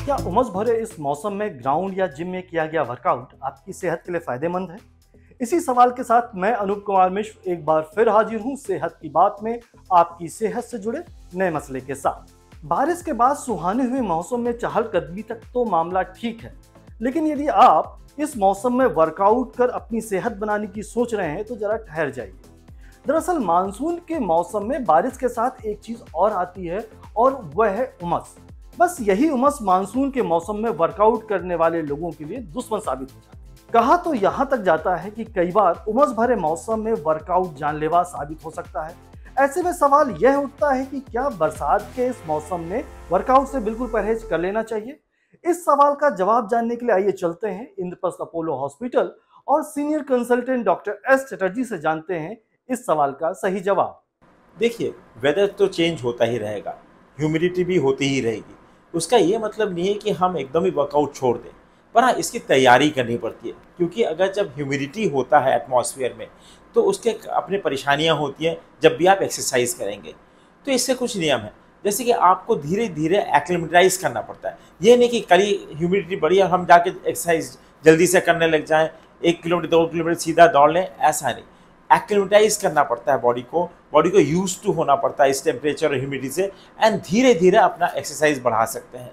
क्या उमस भरे इस मौसम में ग्राउंड या जिम में किया गया वर्कआउट आपकी सेहत के लिए फायदेमंद है? इसी सवाल के साथ मैं अनूप कुमार मिश्र एक बार फिर हाजिर हूं सेहत की बात में, आपकी सेहत से जुड़े नए मसले के साथ। बारिश के बाद सुहाने हुए मौसम में चहलकदमी तक तो मामला ठीक है, लेकिन यदि आप इस मौसम में वर्कआउट कर अपनी सेहत बनाने की सोच रहे हैं तो जरा ठहर जाइए। दरअसल मानसून के मौसम में बारिश के साथ एक चीज और आती है और वह है उमस। बस यही उमस मानसून के मौसम में वर्कआउट करने वाले लोगों के लिए दुश्मन साबित हो जाती है। कहा तो यहां तक जाता है कि कई बार उमस भरे मौसम में वर्कआउट जानलेवा साबित हो सकता है। ऐसे में सवाल यह उठता है कि क्या बरसात के इस मौसम में वर्कआउट से बिल्कुल परहेज कर लेना चाहिए? इस सवाल का जवाब जानने के लिए आइए चलते हैं इंद्रप्रस्थ अपोलो हॉस्पिटल और senior consultant doctor S Chatterjee से जानते हैं इस सवाल का सही जवाब। देखिए, वेदर तो चेंज होता ही रहेगा, ह्यूमिडिटी भी होती ही रहेगी। उसका ये मतलब नहीं है कि हम एकदम ही वर्कआउट छोड़ दें, पर हाँ, इसकी तैयारी करनी पड़ती है, क्योंकि अगर जब ह्यूमिडिटी होता है एटमॉस्फेयर में तो उसके अपनी परेशानियां होती हैं। जब भी आप एक्सरसाइज करेंगे तो इससे कुछ नियम है, जैसे कि आपको धीरे धीरे एक्लिमेटाइज करना पड़ता है। ये नहीं कि कल ही ह्यूमिडिटी बढ़ी और हम जाके एक्सरसाइज जल्दी से करने लग जाएं, 1 किलोमीटर 2 किलोमीटर सीधा दौड़ लें, ऐसा नहीं। एक्लिमेटाइज करना पड़ता है बॉडी को यूज टू होना पड़ता है इस टेम्परेचर और ह्यूमिडिटी से, एंड धीरे धीरे अपना एक्सरसाइज बढ़ा सकते हैं।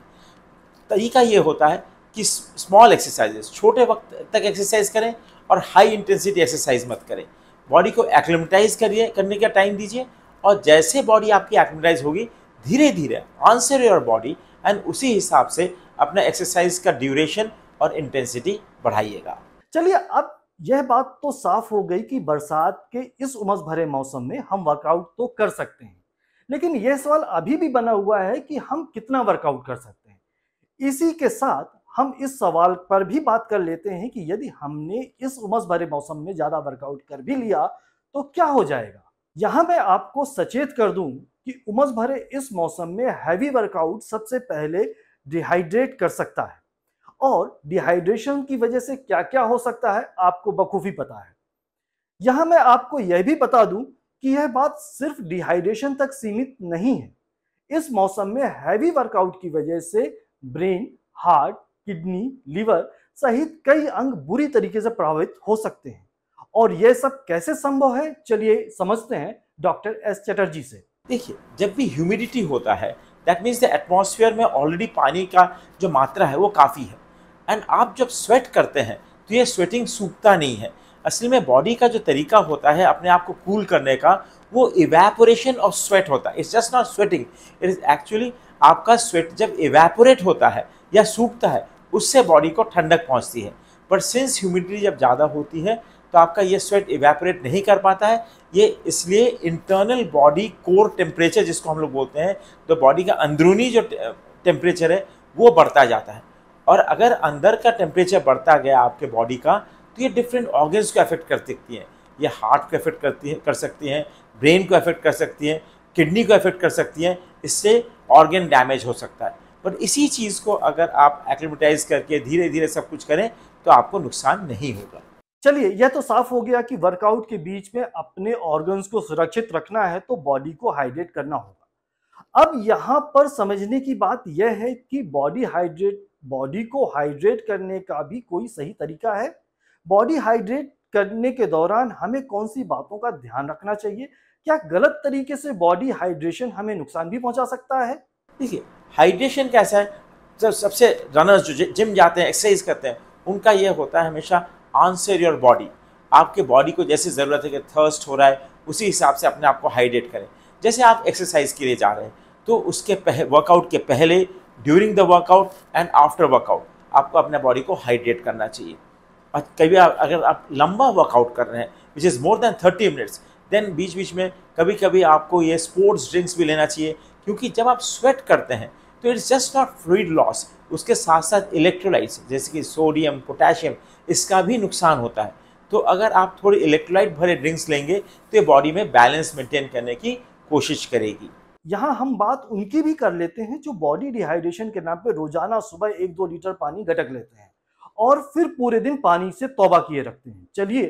तरीका ये होता है कि स्मॉल एक्सरसाइजेस, छोटे वक्त तक एक्सरसाइज करें और हाई इंटेंसिटी एक्सरसाइज मत करें। बॉडी को एक्लिमेटाइज करने का टाइम दीजिए, और जैसे बॉडी आपकी एक्लिमेटाइज होगी धीरे धीरे आंसर योर बॉडी, एंड उसी हिसाब से अपना एक्सरसाइज का ड्यूरेशन और इंटेंसिटी बढ़ाइएगा। चलिए, अब यह बात तो साफ हो गई कि बरसात के इस उमस भरे मौसम में हम वर्कआउट तो कर सकते हैं, लेकिन यह सवाल अभी भी बना हुआ है कि हम कितना वर्कआउट कर सकते हैं। इसी के साथ हम इस सवाल पर भी बात कर लेते हैं कि यदि हमने इस उमस भरे मौसम में ज्यादा वर्कआउट कर भी लिया तो क्या हो जाएगा। यहां मैं आपको सचेत कर दूं कि उमस भरे इस मौसम में हैवी वर्कआउट सबसे पहले डिहाइड्रेट कर सकता है, और डिहाइड्रेशन की वजह से क्या क्या हो सकता है आपको बखूबी पता है। यहां मैं आपको यह भी बता दूं कि यह बात सिर्फ डिहाइड्रेशन तक सीमित नहीं है। इस मौसम में हैवी वर्कआउट की वजह से ब्रेन, हार्ट, किडनी, लिवर सहित कई अंग बुरी तरीके से प्रभावित हो सकते हैं। और यह सब कैसे संभव है, चलिए समझते हैं डॉक्टर एस चटर्जी से। देखिए, जब भी ह्यूमिडिटी होता है दैट मीन्स द एटमॉस्फेयर में ऑलरेडी पानी का जो मात्रा है वो काफ़ी है, एंड आप जब स्वेट करते हैं तो ये स्वेटिंग सूखता नहीं है। असल में बॉडी का जो तरीका होता है अपने आप को कूल करने का, वो इवेपोरेशन ऑफ स्वेट होता है। It's just not sweating, it is actually आपका स्वेट जब इवेपोरेट होता है या सूखता है उससे बॉडी को ठंडक पहुंचती है। पर सिंस ह्यूमिडिटी जब ज़्यादा होती है तो आपका ये स्वेट इवेपोरेट नहीं कर पाता है। ये इसलिए इंटरनल बॉडी कोर टेम्परेचर जिसको हम लोग बोलते हैं, तो बॉडी का अंदरूनी जो टेम्परेचर है वो बढ़ता जाता है। और अगर अंदर का टेम्परेचर बढ़ता गया आपके बॉडी का तो ये डिफरेंट ऑर्गन्स को अफेक्ट कर सकती हैं। ये हार्ट को अफेक्ट कर सकती हैं, ब्रेन को अफेक्ट कर सकती हैं, किडनी को अफेक्ट कर सकती हैं। इससे ऑर्गन डैमेज हो सकता है। पर इसी चीज़ को अगर आप एक्लिमेटाइज करके धीरे धीरे सब कुछ करें तो आपको नुकसान नहीं होगा। चलिए, यह तो साफ हो गया कि वर्कआउट के बीच में अपने ऑर्गन्स को सुरक्षित रखना है तो बॉडी को हाइड्रेट करना होगा। अब यहाँ पर समझने की बात यह है कि बॉडी को हाइड्रेट करने का भी कोई सही तरीका है। बॉडी हाइड्रेट करने के दौरान हमें कौन सी बातों का ध्यान रखना चाहिए? क्या गलत तरीके से बॉडी हाइड्रेशन हमें नुकसान भी पहुंचा सकता है? देखिए, हाइड्रेशन कैसा है, जब सबसे रनर्स जो जिम जाते हैं, एक्सरसाइज करते हैं, उनका ये होता है हमेशा आंसर योर बॉडी। आपके बॉडी को जैसी ज़रूरत है कि थर्स्ट हो रहा है उसी हिसाब से अपने आप को हाइड्रेट करें। जैसे आप एक्सरसाइज के लिए जा रहे हैं तो उसके वर्कआउट के पहले, during the workout and after workout आपको अपने बॉडी को हाइड्रेट करना चाहिए। और कभी अगर आप लंबा वर्कआउट कर रहे हैं which is more than 30 minutes, then बीच बीच में कभी कभी आपको ये स्पोर्ट्स ड्रिंक्स भी लेना चाहिए, क्योंकि जब आप स्वेट करते हैं तो it's just not fluid loss, उसके साथ साथ इलेक्ट्रोलाइट्स जैसे कि सोडियम, पोटेशियम, इसका भी नुकसान होता है। तो अगर आप थोड़ी इलेक्ट्रोलाइट भरे ड्रिंक्स लेंगे तो ये बॉडी में बैलेंस मेंटेन करने की कोशिश करेगी। यहाँ हम बात उनकी भी कर लेते हैं जो बॉडी डिहाइड्रेशन के नाम पे रोजाना सुबह 1-2 लीटर पानी गटक लेते हैं और फिर पूरे दिन पानी से तौबा किए रखते हैं। चलिए,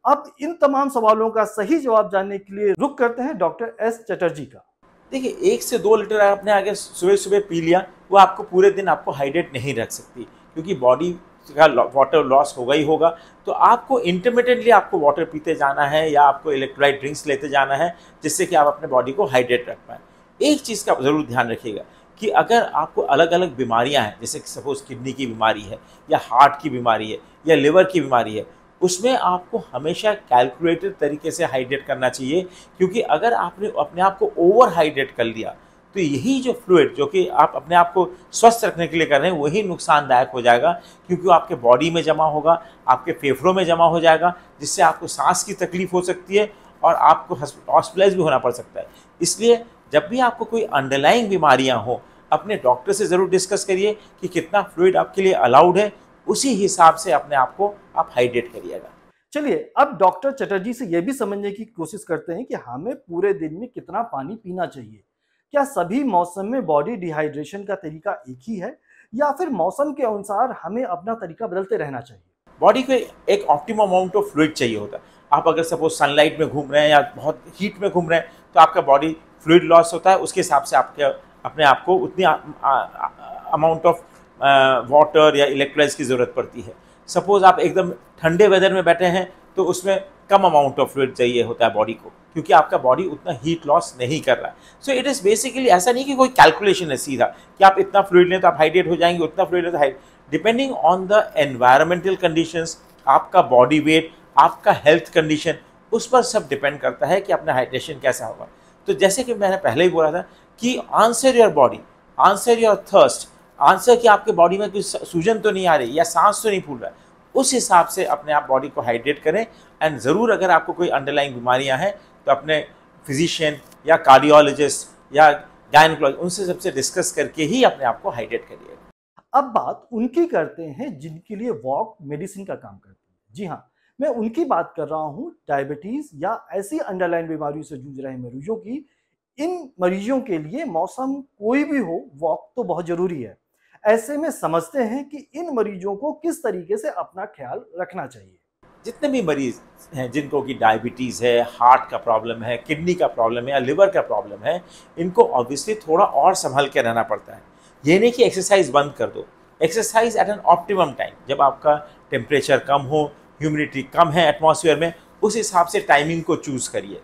अब इन तमाम सवालों का सही जवाब जानने के लिए रुख करते हैं डॉक्टर एस चटर्जी का। देखिए 1 से 2 लीटर आपने आगे सुबह सुबह पी लिया, वो आपको पूरे दिन आपको हाइड्रेट नहीं रख सकती, क्योंकि बॉडी का वाटर लॉस होगा ही होगा। तो आपको इंटरमिटेंटली आपको वाटर पीते जाना है या आपको इलेक्ट्रोलाइट ड्रिंक्स लेते जाना है, जिससे कि आप अपने बॉडी को हाइड्रेट रख पाएँ। एक चीज़ का ज़रूर ध्यान रखिएगा कि अगर आपको अलग अलग बीमारियां हैं, जैसे कि सपोज किडनी की बीमारी है या हार्ट की बीमारी है या लिवर की बीमारी है, उसमें आपको हमेशा कैलकुलेटेड तरीके से हाइड्रेट करना चाहिए, क्योंकि अगर आपने अपने आप को ओवर हाइड्रेट कर लिया तो यही जो फ्लूइड जो कि आप अपने आप को स्वस्थ रखने के लिए कर रहे हैं वही नुकसानदायक हो जाएगा, क्योंकि वो आपके बॉडी में जमा होगा, आपके फेफड़ों में जमा हो जाएगा, जिससे आपको सांस की तकलीफ हो सकती है और आपको हॉस्पिटलाइज भी होना पड़ सकता है। इसलिए जब भी आपको कोई अंडरलाइंग बीमारियां हो, अपने डॉक्टर से ज़रूर डिस्कस करिए कि कितना फ्लूइड आपके लिए अलाउड है, उसी हिसाब से अपने आप को आप हाइड्रेट करिएगा। चलिए अब डॉक्टर चटर्जी से यह भी समझने की कोशिश करते हैं कि हमें पूरे दिन में कितना पानी पीना चाहिए। क्या सभी मौसम में बॉडी डिहाइड्रेशन का तरीका एक ही है या फिर मौसम के अनुसार हमें अपना तरीका बदलते रहना चाहिए? बॉडी को एक ऑप्टिमम अमाउंट ऑफ फ्लूइड चाहिए होता है। आप अगर सपोज सनलाइट में घूम रहे हैं या बहुत हीट में घूम रहे हैं तो आपका बॉडी फ्लूइड लॉस होता है, उसके हिसाब से आपके अपने आप को उतनी अमाउंट ऑफ वाटर या इलेक्ट्रोलाइट्स की ज़रूरत पड़ती है। सपोज आप एकदम ठंडे वेदर में बैठे हैं तो उसमें कम अमाउंट ऑफ फ्लूइड चाहिए होता है बॉडी को, क्योंकि आपका बॉडी उतना हीट लॉस नहीं कर रहा है। सो इट इज़ बेसिकली ऐसा नहीं कि कोई कैलकुलेशन है सीधा कि आप इतना फ्लूइड लें तो आप हाइड्रेट हो जाएंगे, उतना फ्लूइड लें तो hydrate. Depending on the environmental conditions, आपका बॉडी वेट, आपका हेल्थ कंडीशन, उस पर सब डिपेंड करता है कि अपना हाइड्रेशन कैसा होगा। तो जैसे कि मैंने पहले ही बोला था कि answer your body, answer your thirst, answer कि आपके बॉडी में कोई सूजन तो नहीं आ रही या सांस तो नहीं फूल रहा है, उस हिसाब से अपने आप बॉडी को हाइड्रेट करें। एंड ज़रूर अगर आपको कोई अंडरलाइंग बीमारियां हैं तो अपने फिजिशियन या कार्डियोलॉजिस्ट या गायनेकोलॉजिस्ट उनसे सबसे डिस्कस करके ही अपने आप को हाइड्रेट करिए। अब बात उनकी करते हैं जिनके लिए वॉक मेडिसिन का काम करती है। जी हाँ, मैं उनकी बात कर रहा हूँ, डायबिटीज या ऐसी अंडरलाइन बीमारियों से जूझ रहे मरीजों की। इन मरीजों के लिए मौसम कोई भी हो, वॉक तो बहुत जरूरी है। ऐसे में समझते हैं कि इन मरीजों को किस तरीके से अपना ख्याल रखना चाहिए। जितने भी मरीज हैं जिनको कि डायबिटीज़ है, हार्ट का प्रॉब्लम है, किडनी का प्रॉब्लम है या लिवर का प्रॉब्लम है, इनको ऑब्वियसली थोड़ा और संभल के रहना पड़ता है। ये नहीं कि एक्सरसाइज बंद कर दो, exercise at an optimum time, जब आपका टेम्परेचर कम हो, ह्यूमिडिटी कम है एटमॉस्फेयर में, उस हिसाब से टाइमिंग को चूज़ करिए,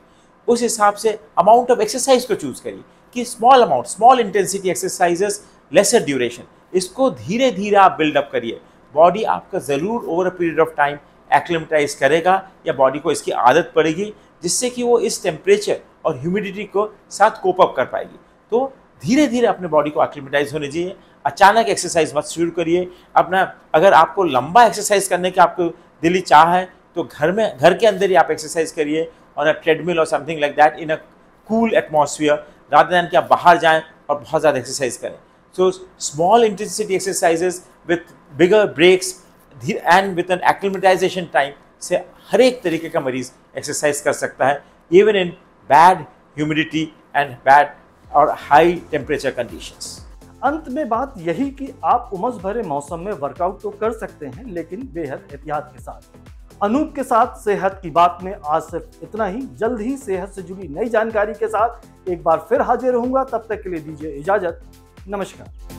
उस हिसाब से अमाउंट ऑफ एक्सरसाइज को चूज़ करिए कि small amount, small intensity exercises, lesser duration, इसको धीरे धीरे आप बिल्डअप करिए। बॉडी आपका ज़रूर over a period of time acclimatize करेगा या बॉडी को इसकी आदत पड़ेगी, जिससे कि वो इस टेम्परेचर और ह्यूमिडिटी को साथ कोप अप कर पाएगी। तो धीरे धीरे अपने बॉडी को एक्लिमेटाइज होने दीजिए, अचानक एक्सरसाइज मत शुरू करिए। अपना अगर आपको लंबा एक्सरसाइज करने की आपको दिली चाह है तो घर के अंदर ही आप एक्सरसाइज करिए ऑन अ ट्रेडमिल और something like that in a cool atmosphere, rather than कि आप बाहर जाएं और बहुत ज़्यादा एक्सरसाइज करें। So small intensity exercises with bigger breaks and with an acclimatization time से हर एक तरीके का मरीज एक्सरसाइज कर सकता है, even in bad humidity and bad और हाई टेम्परेचर कंडीशंस। अंत में बात यही कि आप उमस भरे मौसम में वर्कआउट तो कर सकते हैं, लेकिन बेहद एहतियात के साथ। अनूप के साथ सेहत की बात में आज सिर्फ इतना ही। जल्द ही सेहत से जुड़ी नई जानकारी के साथ एक बार फिर हाजिर रहूंगा। तब तक के लिए दीजिए इजाजत। नमस्कार।